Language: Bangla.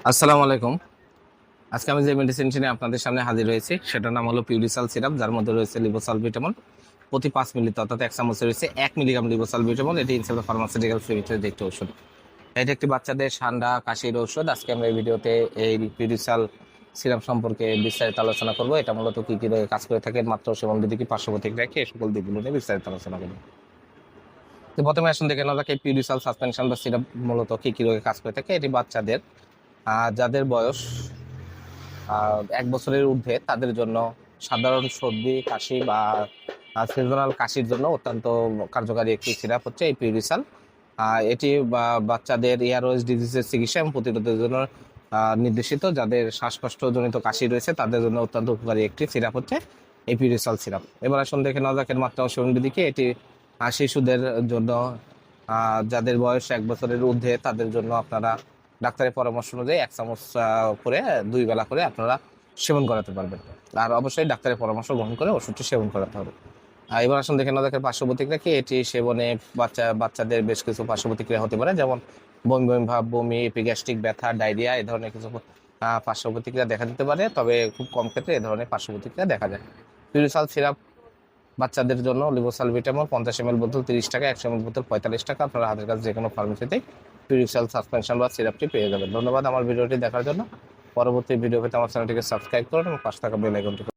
আসসালামু আলাইকুম। আজকে আমি যে মেডিসিনটি নিয়ে আপনাদের সামনে হাজির হয়েছি সেটার নাম হলো পিউরিসাল সিরাপ, যার মধ্যে রয়েছে লিবোসালবিটামল। প্রতি 5 মিলিতে অর্থাৎ 1 চামচে রয়েছে 1 মিলিগ্রাম লিবোসালবিটামল। এটি ইনসেপ্টা ফার্মাসিউটিক্যালস লিমিটেডের একটি ওষুধ। এটি একটি বাচ্চাদের ঠান্ডা কাশির ওষুধ। আজকে আমরা এই ভিডিওতে এই পিউরিসাল সিরাপ সম্পর্কে বিস্তারিত আলোচনা করব। এটা মূলত কি কি রোগে কাজ করে থাকে, মাত্র সেবন বিধি কি, পার্শ্ব প্রতিক্রিয়া কি, এই সকল দিকগুলো নিয়ে বিস্তারিত আলোচনা করব। তো প্রথমে আসুন দেখে নেওয়া যাক এই পিউরিসাল সাসপেনশন বা সিরাপ মূলত কি কি রোগে কাজ করে থাকে। এটি বাচ্চাদের যাদের বয়স 1 বছরের ঊর্ধ্বে তাদের জন্য সাধারণ সর্দি কাশি বা সিজনাল কাশির জন্য অত্যন্ত কার্যকারী একটি সিরাপ হচ্ছে এই পিউরিসাল। এটি বাচ্চাদের এয়ারওয়েজ ডিজিজের চিকিৎসা এবং প্রতিরোধের জন্য নির্দেশিত। যাদের শ্বাসকষ্টজনিত কাশি রয়েছে তাদের জন্য অত্যন্ত উপকারী একটি সিরাপ হচ্ছে এই পিউরিসাল সিরাপ। এবার আসুন দেখে নেওয়া যাক এর মাত্রা ও সেবন বিধি কি। এটি শিশুদের জন্য যাদের বয়স 1 বছরের ঊর্ধ্বে তাদের জন্য আপনারা ডাক্তারের পরামর্শ অনুযায়ী 1 চামচ করে 2 বেলা করে আপনারা সেবন করাতে পারবেন। আর অবশ্যই ডাক্তারের পরামর্শ গ্রহণ করে ওষুধটি সেবন করাতে হবে। এবার আসুন দেখে নেওয়া যাক পার্শ্ব প্রতিক্রিয়া কি। এটি সেবনে বাচ্চাদের বেশ কিছু পার্শ্ব প্রতিক্রিয়া হতে পারে, যেমন বমি বমি ভাব, বমি, এপিগ্যাস্ট্রিক ব্যথা, ডায়রিয়া, এই ধরনের কিছু পার্শ্ব প্রতিক্রিয়া দেখা দিতে পারে। তবে খুব কম ক্ষেত্রে এই ধরনের পার্শ্ব প্রতিক্রিয়া দেখা যায়। পিউরিসাল সিরাপ বাচ্চাদের জন্য লিবোসালবিটামল 50 ml বোতল 30 টাকা, 100 ml বোতল 45 টাকা। আপনারা হাতের কাছে যে কোনো ফার্মেসিতেই পিউরিসাল সাসপেনশন বা সিরাপটি পেয়ে যাবেন। ধন্যবাদ আমার ভিডিওটি দেখার জন্য। পরবর্তী ভিডিও পেতে আমার চ্যানেলটিকে সাবস্ক্রাইব করুন এবং পাশে থাকা বেল আইকনটি